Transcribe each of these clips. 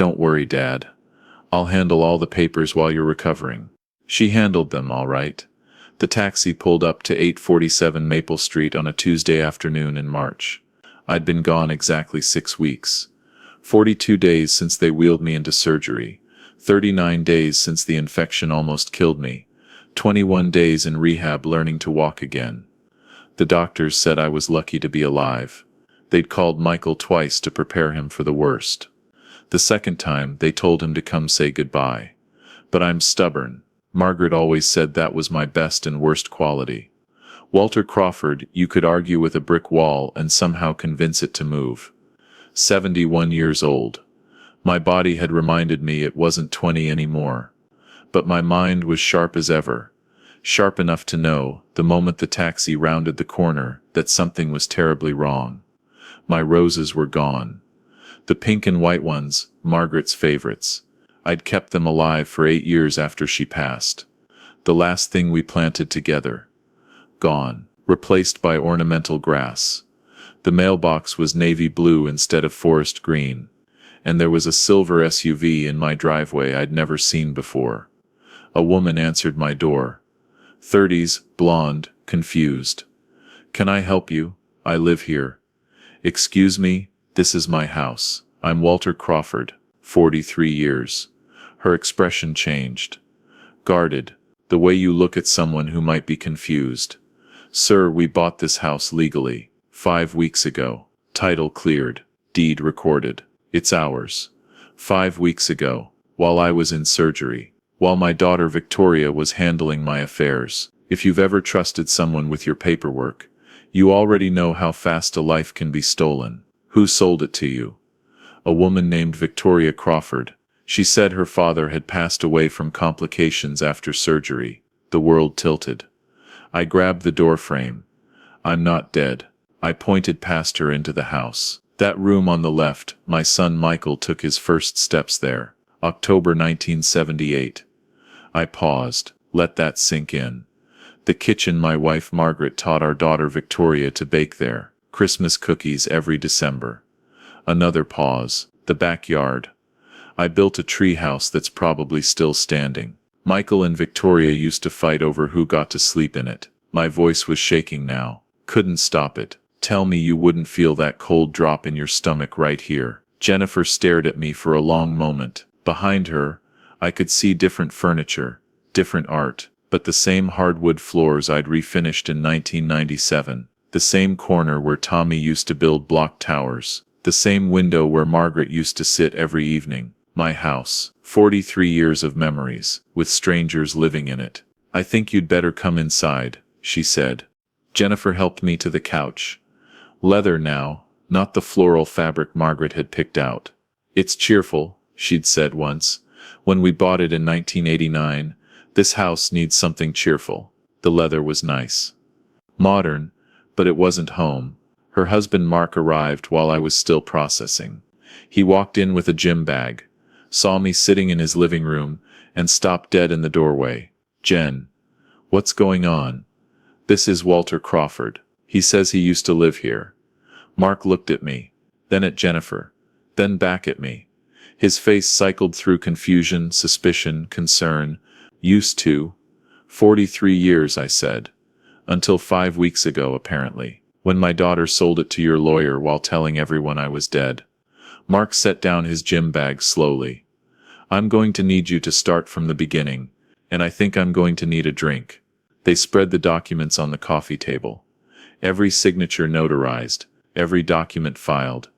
Don't worry, Dad. I'll handle all the papers while you're recovering. She handled them all right. The taxi pulled up to 847 Maple Street on a Tuesday afternoon in March. I'd been gone exactly 6 weeks. 42 days since they wheeled me into surgery. 39 days since the infection almost killed me. 21 days in rehab learning to walk again. The doctors said I was lucky to be alive. They'd called Michael twice to prepare him for the worst. The second time, they told him to come say goodbye. But I'm stubborn. Margaret always said that was my best and worst quality. Walter Crawford, you could argue with a brick wall and somehow convince it to move. 71 years old. My body had reminded me it wasn't 20 anymore. But my mind was sharp as ever. Sharp enough to know, the moment the taxi rounded the corner, that something was terribly wrong. My roses were gone. The pink and white ones, Margaret's favorites. I'd kept them alive for 8 years after she passed. The last thing we planted together. Gone. Replaced by ornamental grass. The mailbox was navy blue instead of forest green. And there was a silver SUV in my driveway I'd never seen before. A woman answered my door. 30s, blonde, confused. Can I help you? I live here. Excuse me, this is my house. I'm Walter Crawford, 43 years. Her expression changed. Guarded, the way you look at someone who might be confused. Sir, we bought this house legally, 5 weeks ago. Title cleared, deed recorded. It's ours. 5 weeks ago, while I was in surgery, while my daughter Victoria was handling my affairs. If you've ever trusted someone with your paperwork, you already know how fast a life can be stolen. Who sold it to you? A woman named Victoria Crawford. She said her father had passed away from complications after surgery. The world tilted. I grabbed the door frame. I'm not dead. I pointed past her into the house. That room on the left, my son Michael took his first steps there. October 1978. I paused. Let that sink in. The kitchen my wife Margaret taught our daughter Victoria to bake there. Christmas cookies every December. Another pause. The backyard. I built a tree house that's probably still standing. Michael and Victoria used to fight over who got to sleep in it. My voice was shaking now. Couldn't stop it. Tell me you wouldn't feel that cold drop in your stomach right here. Jennifer stared at me for a long moment. Behind her, I could see different furniture, different art, but the same hardwood floors I'd refinished in 1997. The same corner where Tommy used to build block towers. The same window where Margaret used to sit every evening. My house. 43 years of memories, with strangers living in it. I think you'd better come inside, she said. Jennifer helped me to the couch. Leather now, not the floral fabric Margaret had picked out. It's cheerful, she'd said once. When we bought it in 1989, this house needs something cheerful. The leather was nice. Modern, but it wasn't home. Her husband Mark arrived while I was still processing. He walked in with a gym bag, saw me sitting in his living room, and stopped dead in the doorway. Jen, what's going on? This is Walter Crawford. He says he used to live here. Mark looked at me, then at Jennifer, then back at me. His face cycled through confusion, suspicion, concern. Used to. 43 years, I said. Until 5 weeks ago, apparently, when my daughter sold it to your lawyer while telling everyone I was dead. Mark set down his gym bag slowly. I'm going to need you to start from the beginning, and I think I'm going to need a drink. They spread the documents on the coffee table. Every signature notarized, every document filed,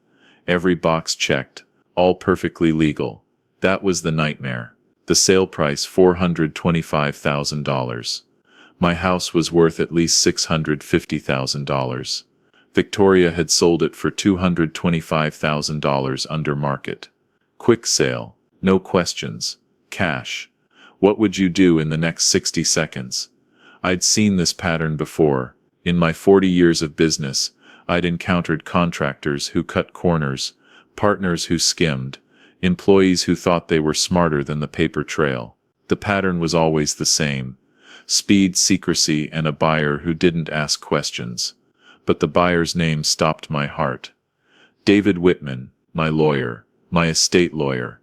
every box checked, all perfectly legal. That was the nightmare. The sale price $425,000. My house was worth at least $650,000. Victoria had sold it for $225,000 under market. Quick sale, no questions, cash. What would you do in the next 60 seconds? I'd seen this pattern before. In my 40 years of business, I'd encountered contractors who cut corners, partners who skimmed, employees who thought they were smarter than the paper trail. The pattern was always the same. Speed, secrecy, and a buyer who didn't ask questions. But the buyer's name stopped my heart. David Whitman, my lawyer, my estate lawyer.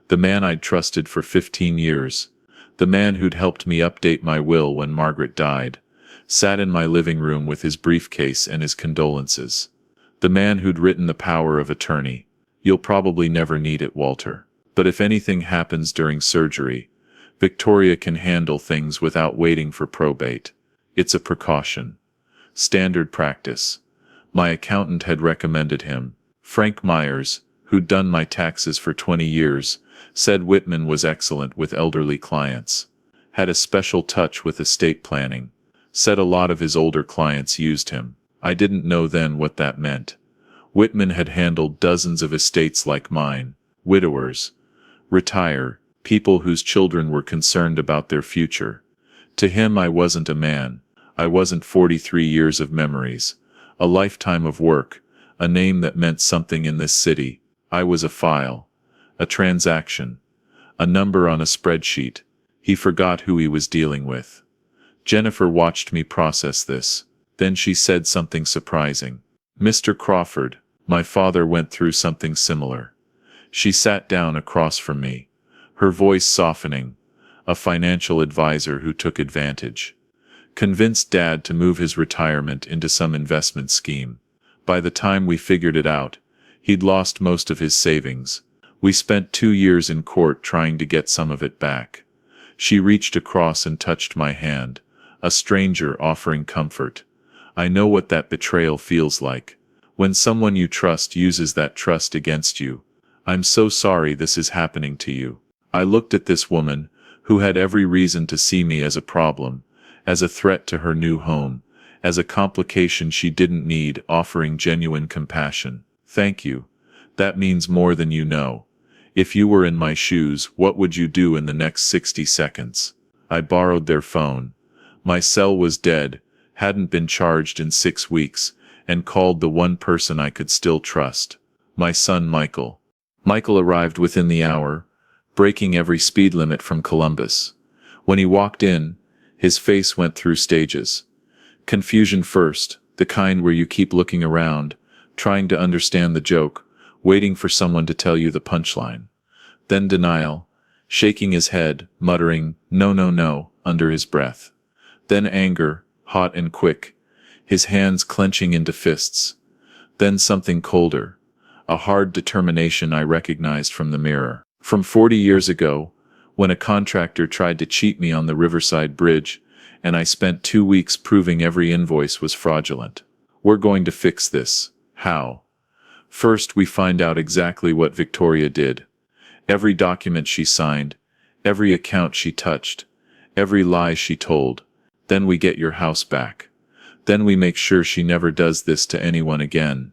The man I'd trusted for 15 years. The man who'd helped me update my will when Margaret died, sat in my living room with his briefcase and his condolences. The man who'd written the power of attorney. You'll probably never need it, Walter. But if anything happens during surgery, Victoria can handle things without waiting for probate. It's a precaution. Standard practice. My accountant had recommended him. Frank Myers, who'd done my taxes for 20 years, said Whitman was excellent with elderly clients. Had a special touch with estate planning. Said a lot of his older clients used him. I didn't know then what that meant. Whitman had handled dozens of estates like mine. Widowers. Retire. People whose children were concerned about their future. To him I wasn't a man. I wasn't 43 years of memories. A lifetime of work. A name that meant something in this city. I was a file. A transaction. A number on a spreadsheet. He forgot who he was dealing with. Jennifer watched me process this. Then she said something surprising. Mr. Crawford, my father went through something similar. She sat down across from me, her voice softening. A financial advisor who took advantage. Convinced Dad to move his retirement into some investment scheme. By the time we figured it out, he'd lost most of his savings. We spent 2 years in court trying to get some of it back. She reached across and touched my hand, a stranger offering comfort. I know what that betrayal feels like. When someone you trust uses that trust against you. I'm so sorry this is happening to you. I looked at this woman, who had every reason to see me as a problem, as a threat to her new home, as a complication she didn't need, offering genuine compassion. Thank you. That means more than you know. If you were in my shoes, what would you do in the next 60 seconds? I borrowed their phone. My cell was dead, hadn't been charged in 6 weeks, and called the one person I could still trust. My son Michael. Michael arrived within the hour, breaking every speed limit from Columbus. When he walked in, his face went through stages. Confusion first, the kind where you keep looking around, trying to understand the joke, waiting for someone to tell you the punchline. Then denial, shaking his head, muttering, "No, no, no," under his breath. Then anger, hot and quick, his hands clenching into fists. Then something colder, a hard determination I recognized from the mirror. From 40 years ago, when a contractor tried to cheat me on the Riverside Bridge, and I spent 2 weeks proving every invoice was fraudulent. We're going to fix this. How? First, we find out exactly what Victoria did. Every document she signed, every account she touched, every lie she told. Then we get your house back. Then we make sure she never does this to anyone again.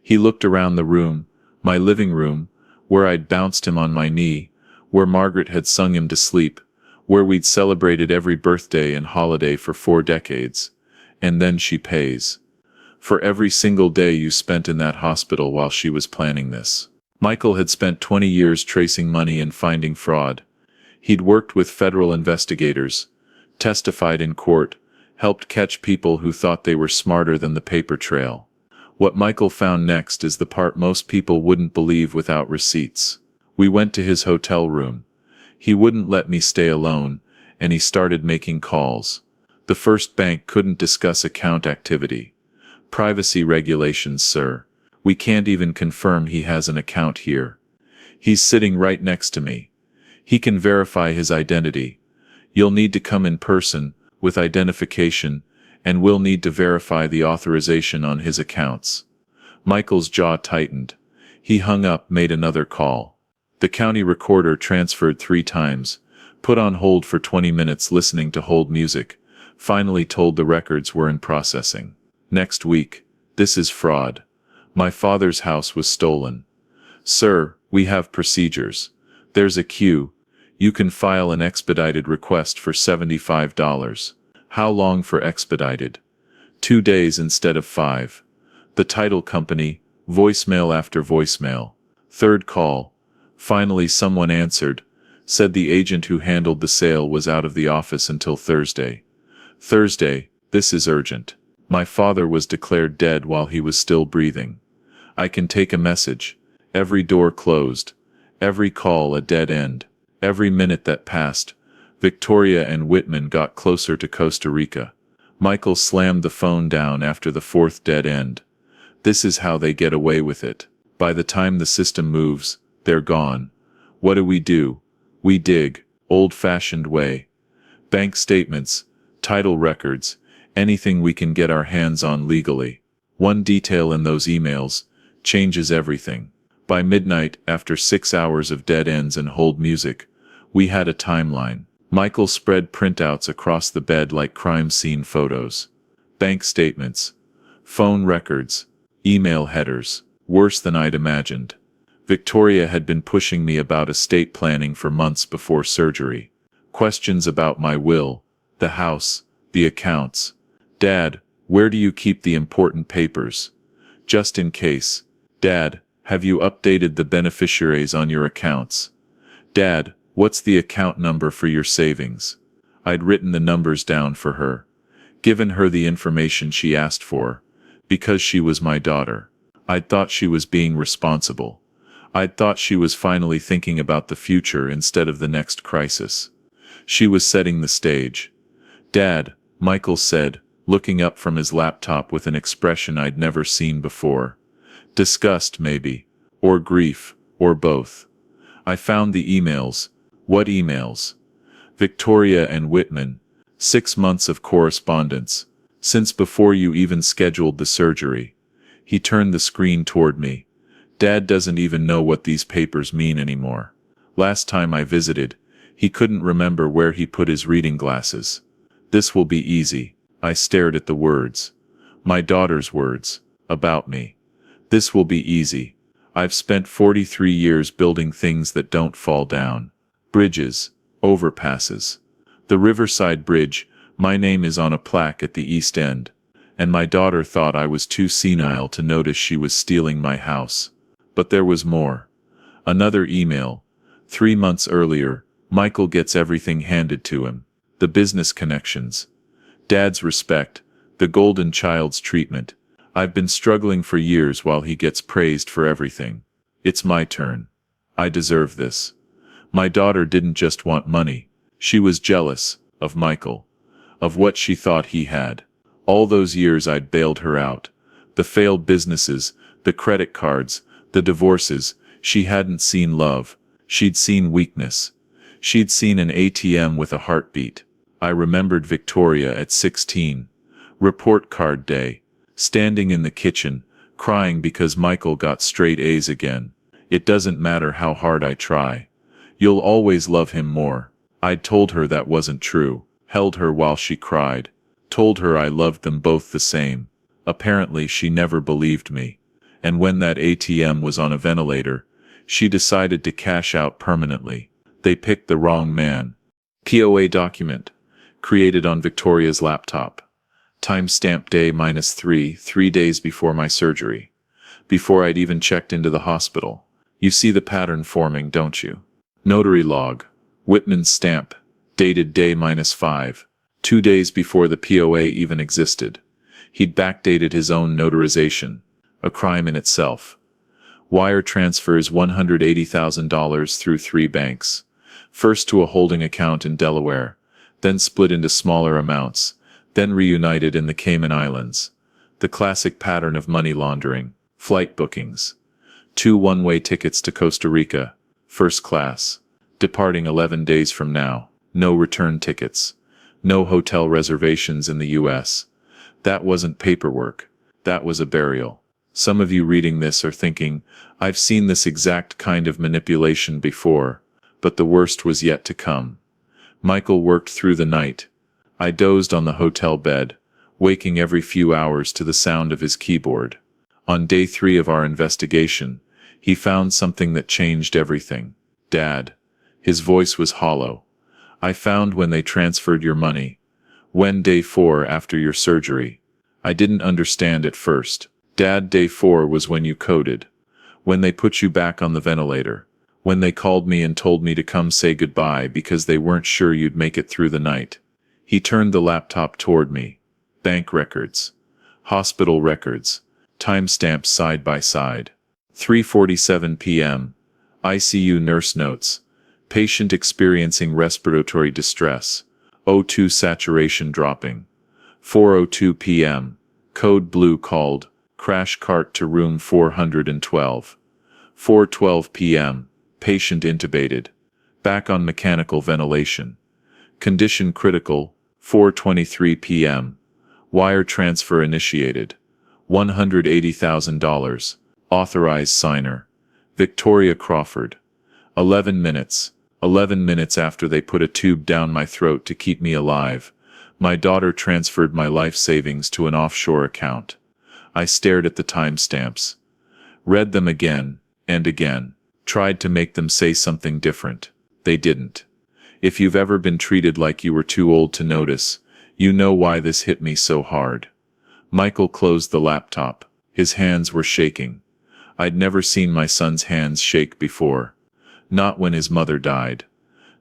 He looked around the room, my living room, where I'd bounced him on my knee, where Margaret had sung him to sleep, where we'd celebrated every birthday and holiday for 4 decades. And then she pays. For every single day you spent in that hospital while she was planning this. Michael had spent 20 years tracing money and finding fraud. He'd worked with federal investigators, testified in court, helped catch people who thought they were smarter than the paper trail. What Michael found next is the part most people wouldn't believe without receipts. We went to his hotel room. He wouldn't let me stay alone, and he started making calls. The First Bank couldn't discuss account activity. Privacy regulations, sir. We can't even confirm he has an account here. He's sitting right next to me. He can verify his identity. You'll need to come in person, with identification, and we'll need to verify the authorization on his accounts. Michael's jaw tightened. He hung up, made another call. The county recorder transferred 3 times, put on hold for 20 minutes listening to hold music, finally told the records were in processing. Next week. This is fraud. My father's house was stolen. Sir, we have procedures. There's a queue. You can file an expedited request for $75. How long for expedited? 2 days instead of 5. The title company, voicemail after voicemail. 3rd call. Finally someone answered, said the agent who handled the sale was out of the office until Thursday. Thursday, this is urgent. My father was declared dead while he was still breathing. I can take a message. Every door closed. Every call a dead end. Every minute that passed, Victoria and Whitman got closer to Costa Rica. Michael slammed the phone down after the fourth dead end. This is how they get away with it. By the time the system moves, they're gone. What do? We dig, old-fashioned way. Bank statements, title records, anything we can get our hands on legally. One detail in those emails changes everything. By midnight, after 6 hours of dead ends and hold music, we had a timeline. Michael spread printouts across the bed like crime scene photos. Bank statements, phone records, email headers, worse than I'd imagined. Victoria had been pushing me about estate planning for months before surgery. Questions about my will, the house, the accounts. Dad, where do you keep the important papers? Just in case. Dad, have you updated the beneficiaries on your accounts? Dad, what's the account number for your savings? I'd written the numbers down for her, given her the information she asked for, because she was my daughter. I'd thought she was being responsible. I'd thought she was finally thinking about the future instead of the next crisis. She was setting the stage. Dad, Michael said, looking up from his laptop with an expression I'd never seen before. Disgust, maybe. Or grief. Or both. I found the emails. What emails? Victoria and Whitman. 6 months of correspondence. Since before you even scheduled the surgery. He turned the screen toward me. Dad doesn't even know what these papers mean anymore. Last time I visited, he couldn't remember where he put his reading glasses. This will be easy. I stared at the words. My daughter's words. About me. This will be easy. I've spent 43 years building things that don't fall down. Bridges. Overpasses. The Riverside Bridge, my name is on a plaque at the East End. And my daughter thought I was too senile to notice she was stealing my house. But there was more. Another email. 3 months earlier, Michael gets everything handed to him. The business connections. Dad's respect. The golden child's treatment. I've been struggling for years while he gets praised for everything. It's my turn. I deserve this. My daughter didn't just want money. She was jealous of Michael. Of what she thought he had. All those years I'd bailed her out. The failed businesses, the credit cards, the divorces. She hadn't seen love. She'd seen weakness. She'd seen an ATM with a heartbeat. I remembered Victoria at 16. Report card day. Standing in the kitchen, crying because Michael got straight A's again. It doesn't matter how hard I try. You'll always love him more. I'd told her that wasn't true. Held her while she cried. Told her I loved them both the same. Apparently she never believed me. And when that ATM was on a ventilator, she decided to cash out permanently. They picked the wrong man. POA document. Created on Victoria's laptop. Timestamp day -3, 3 days before my surgery. Before I'd even checked into the hospital. You see the pattern forming, don't you? Notary log. Whitman's stamp. Dated day -5. 2 days before the POA even existed. He'd backdated his own notarization. A crime in itself. Wire transfers $180,000 through 3 banks. First to a holding account in Delaware. Then split into smaller amounts. Then reunited in the Cayman Islands. The classic pattern of money laundering. Flight bookings. 2 one-way tickets to Costa Rica. First class. Departing 11 days from now. No return tickets. No hotel reservations in the U.S. That wasn't paperwork. That was a burial. Some of you reading this are thinking, I've seen this exact kind of manipulation before, but the worst was yet to come. Michael worked through the night. I dozed on the hotel bed, waking every few hours to the sound of his keyboard. On day 3 of our investigation, he found something that changed everything. Dad. His voice was hollow. I found when they transferred your money. When day 4 after your surgery. I didn't understand at first. Dad, day 4 was when you coded. When they put you back on the ventilator. When they called me and told me to come say goodbye because they weren't sure you'd make it through the night. He turned the laptop toward me. Bank records. Hospital records. Timestamps side by side. 3:47 p.m. ICU nurse notes. Patient experiencing respiratory distress. O2 saturation dropping. 4:02 p.m. Code blue called. Crash cart to room 412. 4:12 p.m. Patient intubated. Back on mechanical ventilation. Condition critical. 4:23 p.m. Wire transfer initiated. $180,000. Authorized signer. Victoria Crawford. 11 minutes. 11 minutes after they put a tube down my throat to keep me alive, my daughter transferred my life savings to an offshore account. I stared at the timestamps. Read them again, and again. Tried to make them say something different. They didn't. If you've ever been treated like you were too old to notice, you know why this hit me so hard. Michael closed the laptop. His hands were shaking. I'd never seen my son's hands shake before. Not when his mother died.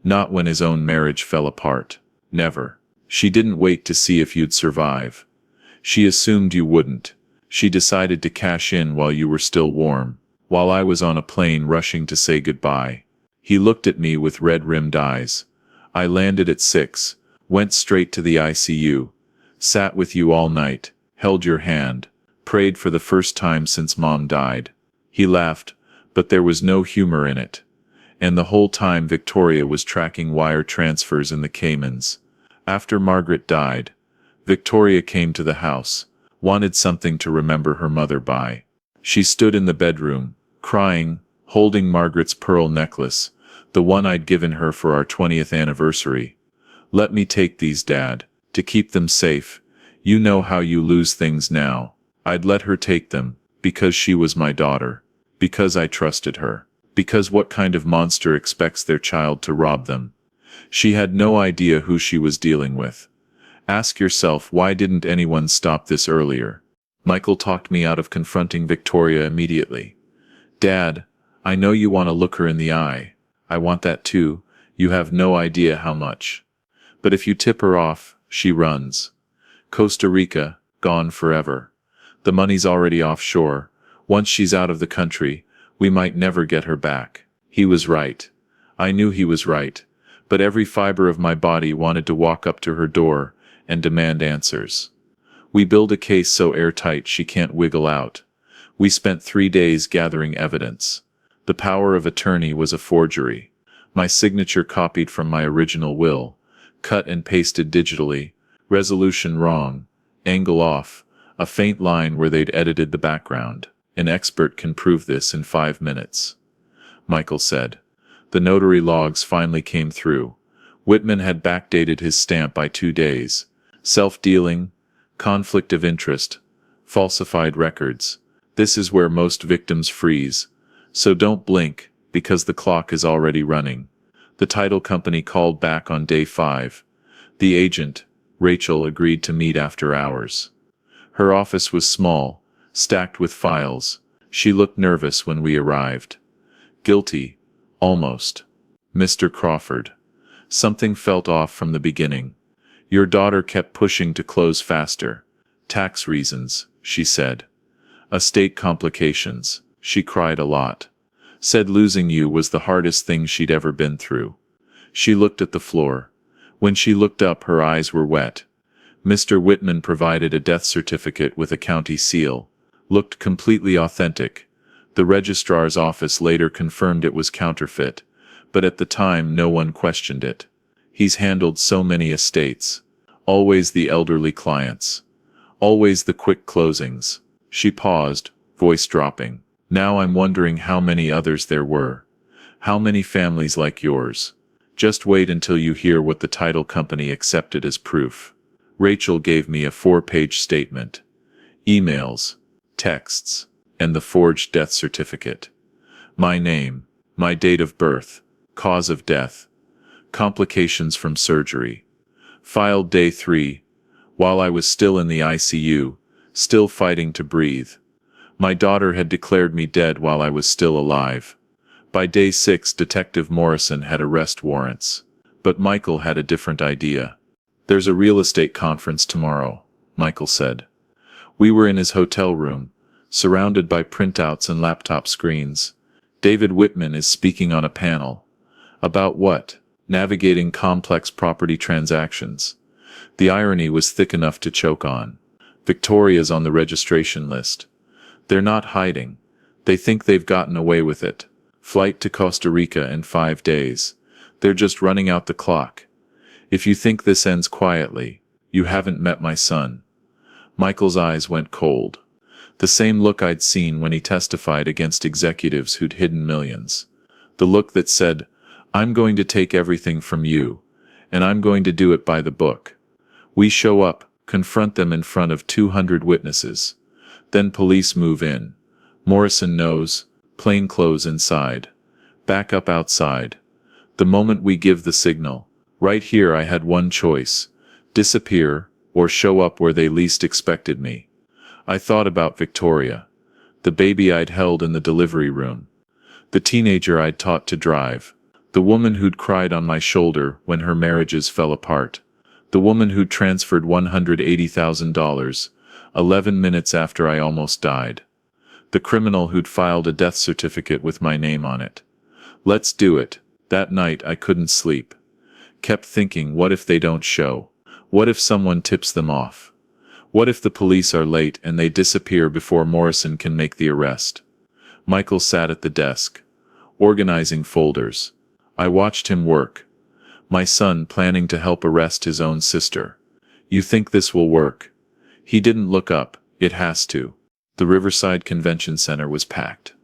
Not when his own marriage fell apart. Never. She didn't wait to see if you'd survive. She assumed you wouldn't. She decided to cash in while you were still warm, while I was on a plane rushing to say goodbye. He looked at me with red-rimmed eyes. I landed at 6, went straight to the ICU, sat with you all night, held your hand, prayed for the first time since Mom died. He laughed, but there was no humor in it. And the whole time Victoria was tracking wire transfers in the Caymans. After Margaret died, Victoria came to the house, wanted something to remember her mother by. She stood in the bedroom, crying, holding Margaret's pearl necklace, the one I'd given her for our 20th anniversary. Let me take these, Dad, to keep them safe. You know how you lose things now. I'd let her take them, because she was my daughter, because I trusted her. Because what kind of monster expects their child to rob them? She had no idea who she was dealing with. Ask yourself, why didn't anyone stop this earlier? Michael talked me out of confronting Victoria immediately. Dad, I know you want to look her in the eye. I want that too. You have no idea how much. But if you tip her off, she runs. Costa Rica, gone forever. The money's already offshore. Once she's out of the country, we might never get her back. He was right. I knew he was right, but every fiber of my body wanted to walk up to her door and demand answers. We build a case so airtight she can't wiggle out. We spent 3 days gathering evidence. The power of attorney was a forgery. My signature copied from my original will, cut and pasted digitally, resolution wrong, angle off, a faint line where they'd edited the background. An expert can prove this in 5 minutes. Michael said. The notary logs finally came through. Whitman had backdated his stamp by 2 days. Self-dealing, conflict of interest, falsified records. This is where most victims freeze. So don't blink, because the clock is already running. The title company called back on day 5. The agent, Rachel, agreed to meet after hours. Her office was small, stacked with files. She looked nervous when we arrived. Guilty, almost. Mr. Crawford. Something felt off from the beginning. Your daughter kept pushing to close faster. Tax reasons, she said. Estate complications. She cried a lot. Said losing you was the hardest thing she'd ever been through. She looked at the floor. When she looked up, her eyes were wet. Mr. Whitman provided a death certificate with a county seal. Looked completely authentic. The registrar's office later confirmed it was counterfeit, but at the time no one questioned it. He's handled so many estates. Always the elderly clients. Always the quick closings. She paused, voice dropping. Now I'm wondering how many others there were. How many families like yours? Just wait until you hear what the title company accepted as proof. Rachel gave me a 4-page statement. Emails, texts, and the forged death certificate. My name, my date of birth, cause of death, complications from surgery. Filed day 3, while I was still in the ICU, still fighting to breathe. My daughter had declared me dead while I was still alive. By day 6, Detective Morrison had arrest warrants. But Michael had a different idea. There's a real estate conference tomorrow, Michael said. We were in his hotel room, surrounded by printouts and laptop screens. David Whitman is speaking on a panel. About what? Navigating complex property transactions. The irony was thick enough to choke on. Victoria's on the registration list. They're not hiding. They think they've gotten away with it. Flight to Costa Rica in 5 days. They're just running out the clock. If you think this ends quietly, you haven't met my son. Michael's eyes went cold. The same look I'd seen when he testified against executives who'd hidden millions. The look that said, I'm going to take everything from you, and I'm going to do it by the book. We show up, confront them in front of 200 witnesses. Then police move in. Morrison knows, plainclothes inside. Back up outside. The moment we give the signal, right here I had one choice: disappear, or show up where they least expected me. I thought about Victoria, the baby I'd held in the delivery room, the teenager I'd taught to drive, the woman who'd cried on my shoulder when her marriages fell apart, the woman who'd transferred $180,000 11 minutes after I almost died, the criminal who'd filed a death certificate with my name on it. Let's do it. That night I couldn't sleep. Kept thinking, what if they don't show? What if someone tips them off? What if the police are late and they disappear before Morrison can make the arrest? Michael sat at the desk, organizing folders. I watched him work. My son planning to help arrest his own sister. You think this will work? He didn't look up. It has to. The Riverside Convention Center was packed.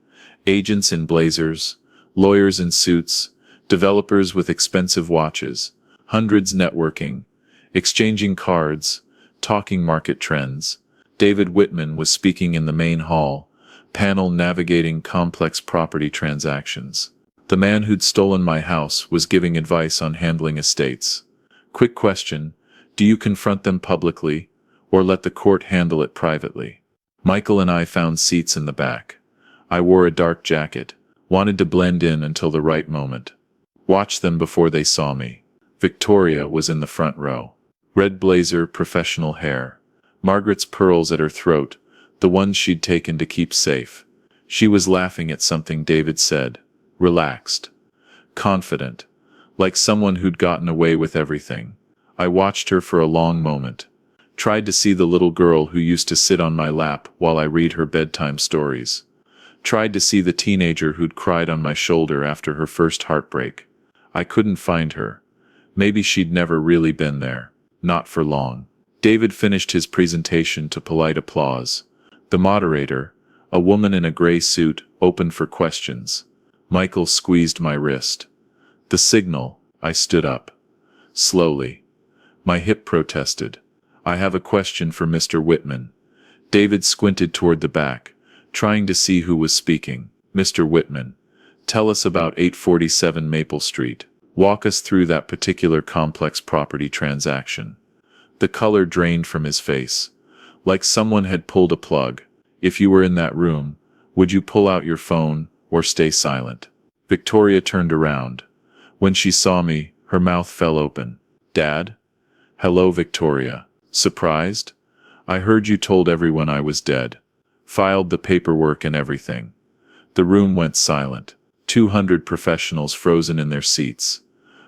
Agents in blazers, lawyers in suits, developers with expensive watches, hundreds networking, exchanging cards, talking market trends. David Whitman was speaking in the main hall, panel navigating complex property transactions. The man who'd stolen my house was giving advice on handling estates. Quick question, do you confront them publicly, or let the court handle it privately? Michael and I found seats in the back. I wore a dark jacket, wanted to blend in until the right moment. Watched them before they saw me. Victoria was in the front row. Red blazer, professional hair. Margaret's pearls at her throat, the ones she'd taken to keep safe. She was laughing at something David said. Relaxed. Confident. Like someone who'd gotten away with everything. I watched her for a long moment. Tried to see the little girl who used to sit on my lap while I read her bedtime stories. Tried to see the teenager who'd cried on my shoulder after her first heartbreak. I couldn't find her. Maybe she'd never really been there. Not for long. David finished his presentation to polite applause. The moderator, a woman in a gray suit, opened for questions. Michael squeezed my wrist. The signal. I stood up. Slowly. My hip protested. I have a question for Mr. Whitman. David squinted toward the back, trying to see who was speaking. Mr. Whitman, tell us about 847 Maple Street. Walk us through that particular complex property transaction. The color drained from his face. Like someone had pulled a plug. If you were in that room, would you pull out your phone, or stay silent? Victoria turned around. When she saw me, her mouth fell open. Dad? Hello, Victoria. Surprised? I heard you told everyone I was dead. Filed the paperwork and everything. The room went silent. 200 professionals frozen in their seats.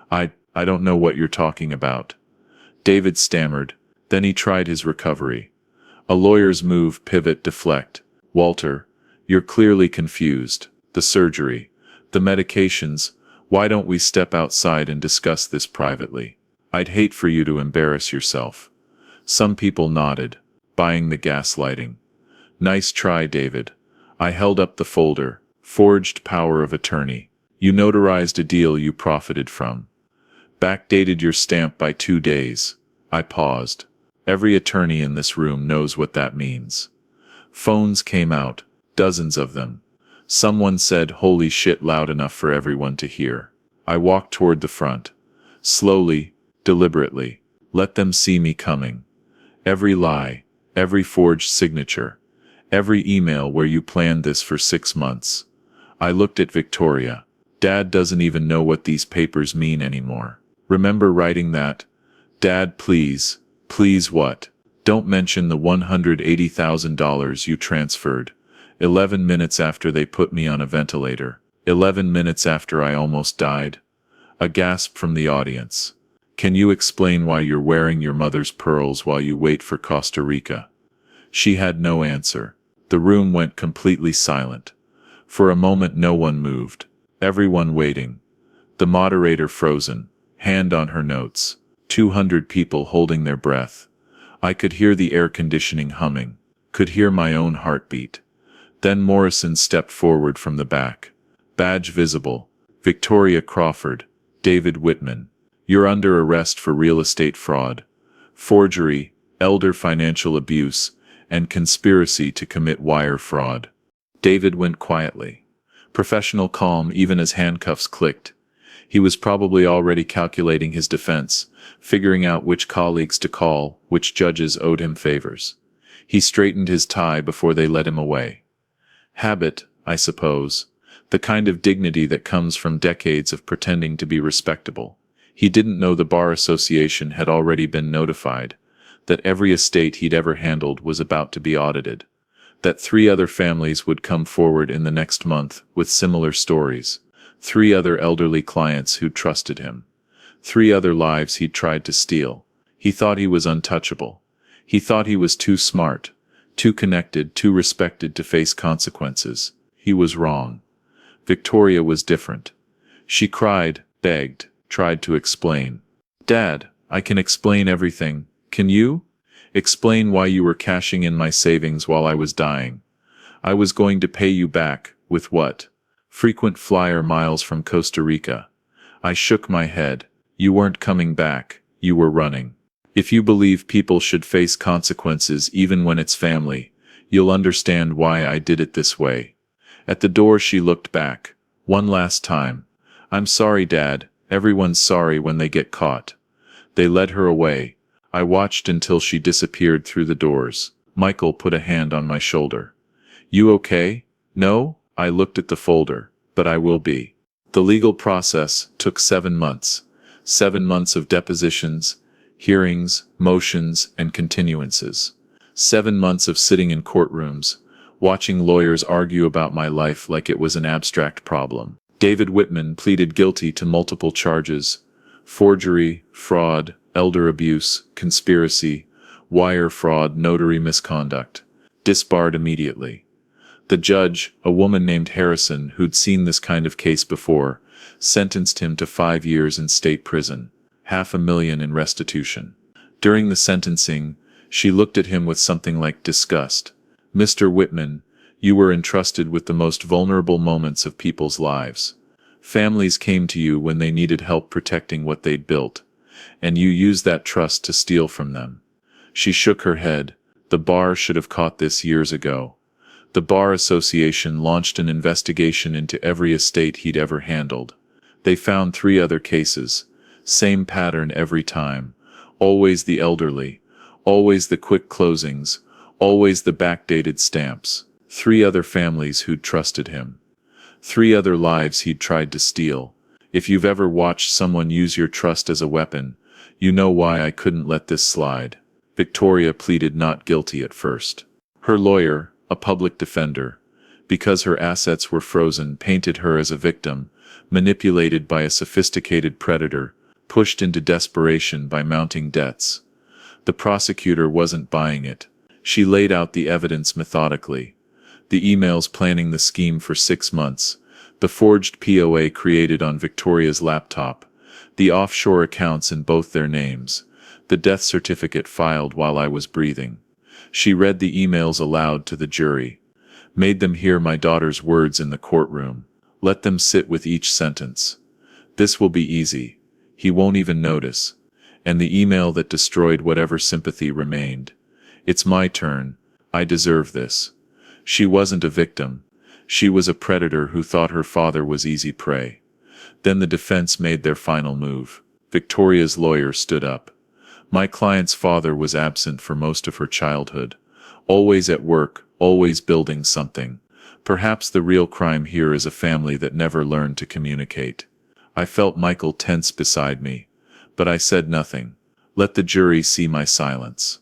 I don't know what you're talking about. David stammered. Then he tried his recovery. A lawyer's move, pivot, deflect. Walter, you're clearly confused. The surgery. The medications. Why don't we step outside and discuss this privately? I'd hate for you to embarrass yourself. Some people nodded, buying the gaslighting. Nice try, David. I held up the folder. Forged power of attorney. You notarized a deal you profited from. Backdated your stamp by 2 days. I paused. Every attorney in this room knows what that means. Phones came out, dozens of them. Someone said holy shit loud enough for everyone to hear. I walked toward the front. Slowly, deliberately. Let them see me coming. Every lie, every forged signature, every email where you planned this for 6 months. I looked at Victoria. Dad doesn't even know what these papers mean anymore. Remember writing that? Dad, please. Please what? Don't mention the $180,000 you transferred. 11 minutes after they put me on a ventilator. 11 minutes after I almost died. A gasp from the audience. Can you explain why you're wearing your mother's pearls while you wait for Costa Rica? She had no answer. The room went completely silent. For a moment no one moved. Everyone waiting. The moderator frozen, hand on her notes. 200 people holding their breath. I could hear the air conditioning humming, could hear my own heartbeat. Then Morrison stepped forward from the back. Badge visible. Victoria Crawford. David Whitman. You're under arrest for real estate fraud, forgery, elder financial abuse, and conspiracy to commit wire fraud. David went quietly. Professional calm even as handcuffs clicked. He was probably already calculating his defense, figuring out which colleagues to call, which judges owed him favors. He straightened his tie before they led him away. Habit, I suppose. The kind of dignity that comes from decades of pretending to be respectable. He didn't know the Bar Association had already been notified, that every estate he'd ever handled was about to be audited, that 3 other families would come forward in the next month with similar stories, 3 other elderly clients who'd trusted him, 3 other lives he'd tried to steal. He thought he was untouchable. He thought he was too smart, too connected, too respected to face consequences. He was wrong. Victoria was different. She cried, begged, tried to explain. Dad, I can explain everything. Can you? Explain why you were cashing in my savings while I was dying. I was going to pay you back, with what? Frequent flyer miles from Costa Rica. I shook my head. You weren't coming back, you were running. If you believe people should face consequences even when it's family, you'll understand why I did it this way. At the door she looked back. One last time. I'm sorry, Dad. Everyone's sorry when they get caught. They led her away. I watched until she disappeared through the doors. Michael put a hand on my shoulder. You okay? No? I looked at the folder. But I will be. The legal process took 7 months. 7 months of depositions, hearings, motions, and continuances. 7 months of sitting in courtrooms, watching lawyers argue about my life like it was an abstract problem. David Whitman pleaded guilty to multiple charges: forgery, fraud, elder abuse, conspiracy, wire fraud, notary misconduct. Disbarred immediately. The judge, a woman named Harrison who'd seen this kind of case before, sentenced him to 5 years in state prison, $500,000 in restitution. During the sentencing, she looked at him with something like disgust. Mr. Whitman, you were entrusted with the most vulnerable moments of people's lives. Families came to you when they needed help protecting what they'd built, and you used that trust to steal from them. She shook her head. The bar should have caught this years ago. The Bar Association launched an investigation into every estate he'd ever handled. They found 3 other cases. Same pattern every time. Always the elderly. Always the quick closings. Always the backdated stamps. 3 other families who'd trusted him. 3 other lives he'd tried to steal. If you've ever watched someone use your trust as a weapon, you know why I couldn't let this slide. Victoria pleaded not guilty at first. Her lawyer, a public defender, because her assets were frozen, painted her as a victim, manipulated by a sophisticated predator, pushed into desperation by mounting debts. The prosecutor wasn't buying it. She laid out the evidence methodically. The emails planning the scheme for 6 months, the forged POA created on Victoria's laptop, the offshore accounts in both their names, the death certificate filed while I was breathing. She read the emails aloud to the jury, made them hear my daughter's words in the courtroom, let them sit with each sentence. This will be easy. He won't even notice. And the email that destroyed whatever sympathy remained. It's my turn. I deserve this. She wasn't a victim. She was a predator who thought her father was easy prey. Then the defense made their final move. Victoria's lawyer stood up. My client's father was absent for most of her childhood. Always at work, always building something. Perhaps the real crime here is a family that never learned to communicate. I felt Michael tense beside me, but I said nothing. Let the jury see my silence.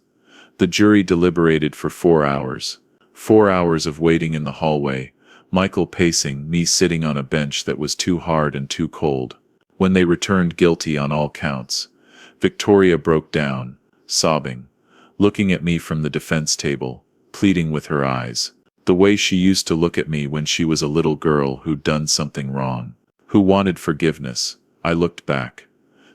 The jury deliberated for 4 hours. 4 hours of waiting in the hallway, Michael pacing, me sitting on a bench that was too hard and too cold. When they returned guilty on all counts, Victoria broke down, sobbing, looking at me from the defense table, pleading with her eyes. The way she used to look at me when she was a little girl who'd done something wrong, who wanted forgiveness. I looked back,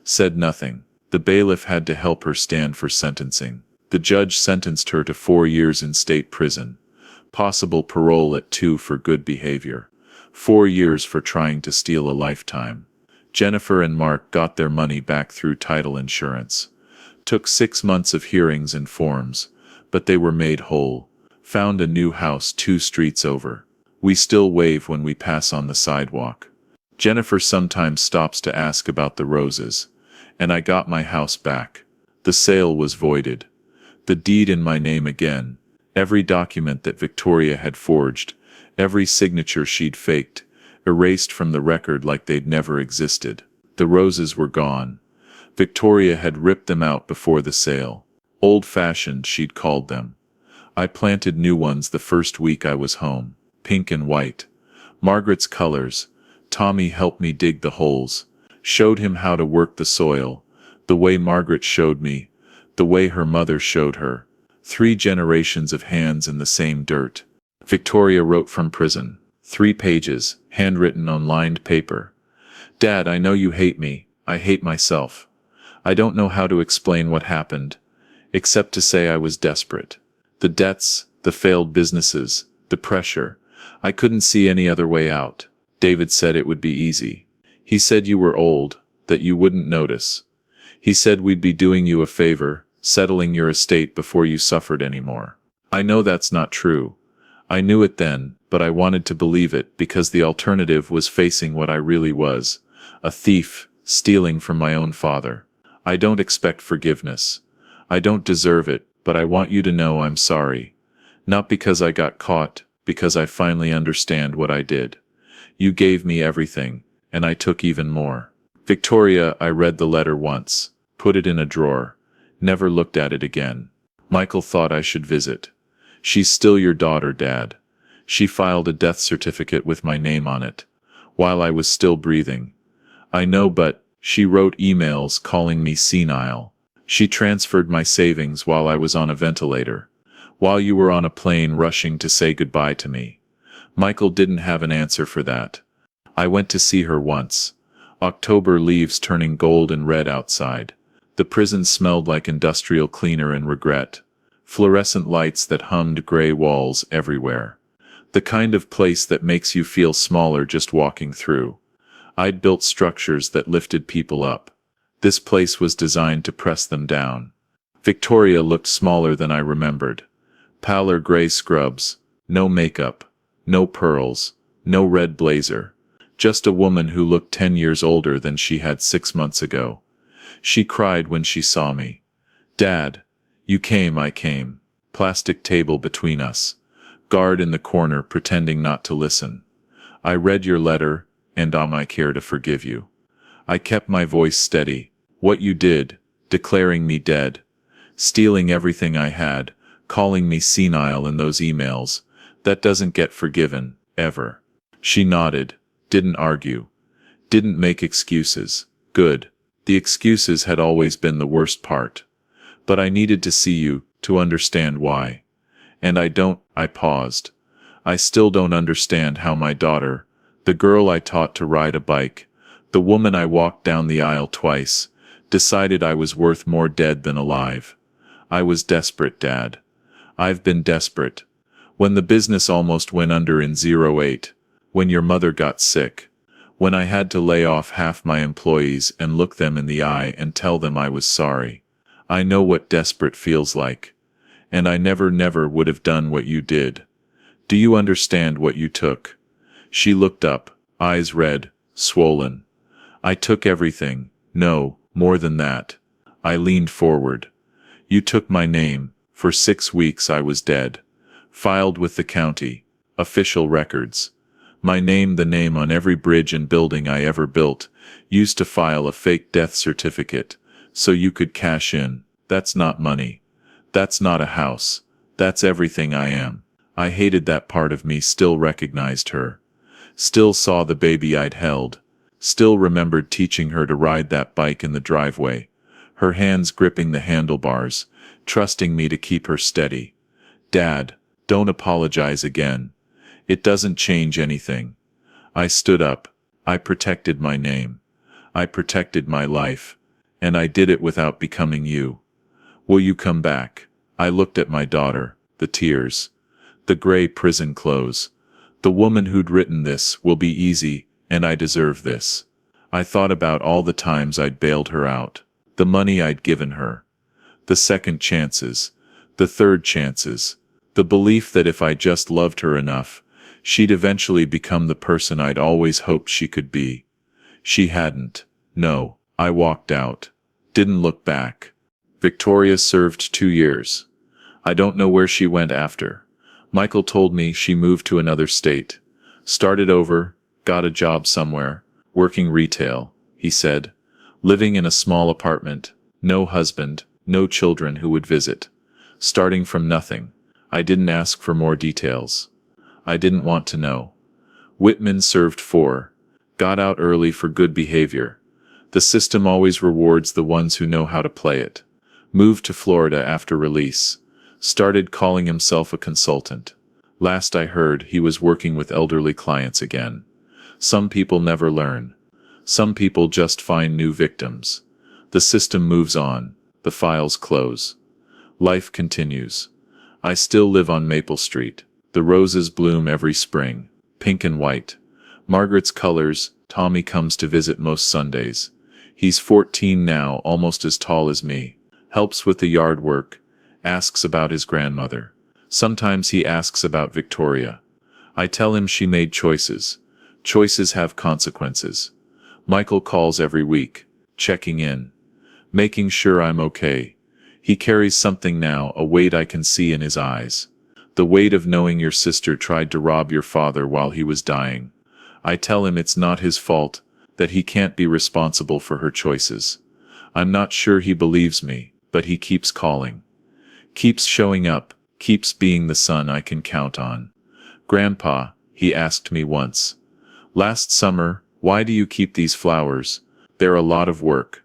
said nothing. The bailiff had to help her stand for sentencing. The judge sentenced her to 4 years in state prison, possible parole at 2 for good behavior, 4 years for trying to steal a lifetime. Jennifer and Mark got their money back through title insurance. Took 6 months of hearings and forms, but they were made whole. Found a new house 2 streets over. We still wave when we pass on the sidewalk. Jennifer sometimes stops to ask about the roses, and I got my house back. The sale was voided. The deed in my name again. Every document that Victoria had forged, every signature she'd faked, erased from the record like they'd never existed. The roses were gone. Victoria had ripped them out before the sale. Old-fashioned, she'd called them. I planted new ones the first week I was home, pink and white. Margaret's colors. Tommy helped me dig the holes, showed him how to work the soil, the way Margaret showed me, the way her mother showed her. 3 generations of hands in the same dirt. Victoria wrote from prison. 3 pages, handwritten on lined paper. Dad, I know you hate me. I hate myself. I don't know how to explain what happened, except to say I was desperate. The debts, the failed businesses, the pressure. I couldn't see any other way out. David said it would be easy. He said you were old, that you wouldn't notice. He said we'd be doing you a favor, settling your estate before you suffered anymore. I know that's not true. I knew it then, but I wanted to believe it because the alternative was facing what I really was, a thief, stealing from my own father. I don't expect forgiveness. I don't deserve it, but I want you to know I'm sorry. Not because I got caught, because I finally understand what I did. You gave me everything, and I took even more. Victoria, I read the letter once, put it in a drawer, never looked at it again. Michael thought I should visit. She's still your daughter, Dad. She filed a death certificate with my name on it, while I was still breathing. I know, but she wrote emails calling me senile. She transferred my savings while I was on a ventilator, while you were on a plane rushing to say goodbye to me. Michael didn't have an answer for that. I went to see her once. October leaves turning gold and red outside. The prison smelled like industrial cleaner and regret. Fluorescent lights that hummed gray walls everywhere. The kind of place that makes you feel smaller just walking through. I'd built structures that lifted people up. This place was designed to press them down. Victoria looked smaller than I remembered. Pallor gray scrubs, no makeup, no pearls, no red blazer. Just a woman who looked 10 years older than she had 6 months ago. She cried when she saw me. Dad, you came, I came. Plastic table between us. Guard in the corner pretending not to listen. I read your letter, and I care to forgive you. I kept my voice steady. What you did, declaring me dead, stealing everything I had, calling me senile in those emails, that doesn't get forgiven, ever. She nodded, didn't argue, didn't make excuses. Good. The excuses had always been the worst part. But I needed to see you, to understand why. And I paused. I still don't understand how my daughter, the girl I taught to ride a bike, the woman I walked down the aisle twice, decided I was worth more dead than alive. I was desperate, Dad. I've been desperate. When the business almost went under in 08, when your mother got sick, when I had to lay off half my employees and look them in the eye and tell them I was sorry. I know what desperate feels like. And I never would have done what you did. Do you understand what you took? She looked up, eyes red, swollen. I took everything. No, more than that. I leaned forward. You took my name. For 6 weeks I was dead. Filed with the county. Official records. My name, the name on every bridge and building I ever built. Used to file a fake death certificate, so you could cash in. That's not money. That's not a house. That's everything I am. I hated that part of me still recognized her. Still saw the baby I'd held. Still remembered teaching her to ride that bike in the driveway, her hands gripping the handlebars, trusting me to keep her steady. Dad, don't apologize again. It doesn't change anything. I stood up. I protected my name. I protected my life. And I did it without becoming you. Will you come back? I looked at my daughter, the tears. The gray prison clothes. The woman who'd written this will be easy, and I deserve this. I thought about all the times I'd bailed her out, the money I'd given her, the second chances, the third chances, the belief that if I just loved her enough, she'd eventually become the person I'd always hoped she could be. She hadn't. No, I walked out. Didn't look back. Victoria served 2 years. I don't know where she went after. Michael told me she moved to another state. Started over, got a job somewhere, working retail, he said. Living in a small apartment, no husband, no children who would visit. Starting from nothing. I didn't ask for more details. I didn't want to know. Whitman served 4. Got out early for good behavior. The system always rewards the ones who know how to play it. Moved to Florida after release. Started calling himself a consultant. Last I heard, he was working with elderly clients again. Some people never learn. Some people just find new victims. The system moves on. The files close. Life continues. I still live on Maple Street. The roses bloom every spring, pink and white. Margaret's colors. Tommy comes to visit most Sundays. He's 14 now, almost as tall as me. Helps with the yard work. Asks about his grandmother. Sometimes he asks about Victoria. I tell him she made choices. Choices have consequences. Michael calls every week, checking in, making sure I'm okay. He carries something now, a weight I can see in his eyes. The weight of knowing your sister tried to rob your father while he was dying. I tell him it's not his fault, that he can't be responsible for her choices. I'm not sure he believes me, but he keeps calling. Keeps showing up, keeps being the son I can count on. Grandpa, he asked me once. Last summer, why do you keep these flowers? They're a lot of work.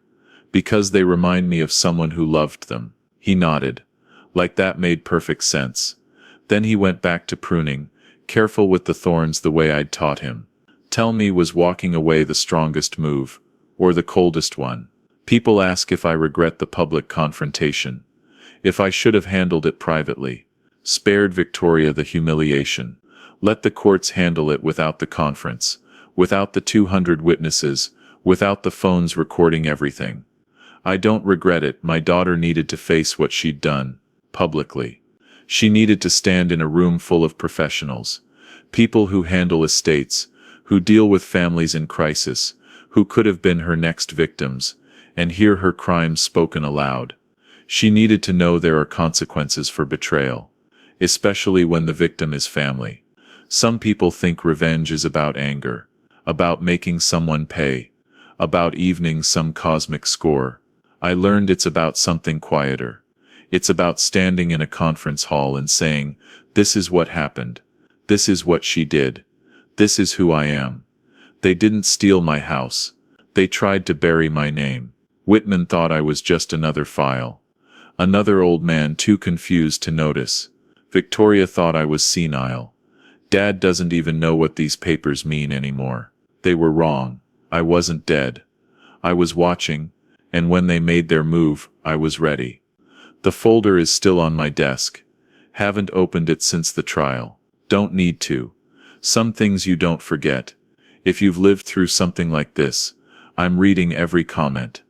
Because they remind me of someone who loved them. He nodded. Like that made perfect sense. Then he went back to pruning, careful with the thorns the way I'd taught him. Tell me, was walking away the strongest move, or the coldest one? People ask if I regret the public confrontation. If I should have handled it privately. Spared Victoria the humiliation. Let the courts handle it without the conference, without the 200 witnesses, without the phones recording everything. I don't regret it. My daughter needed to face what she'd done, publicly. She needed to stand in a room full of professionals. People who handle estates, who deal with families in crisis, who could have been her next victims, and hear her crimes spoken aloud. She needed to know there are consequences for betrayal, especially when the victim is family. Some people think revenge is about anger, about making someone pay, about evening some cosmic score. I learned it's about something quieter. It's about standing in a conference hall and saying, this is what happened. This is what she did. This is who I am. They didn't steal my house. They tried to bury my name. Whitman thought I was just another file. Another old man too confused to notice. Victoria thought I was senile. Dad doesn't even know what these papers mean anymore. They were wrong. I wasn't dead. I was watching, and when they made their move, I was ready. The folder is still on my desk. Haven't opened it since the trial. Don't need to. Some things you don't forget. If you've lived through something like this, I'm reading every comment.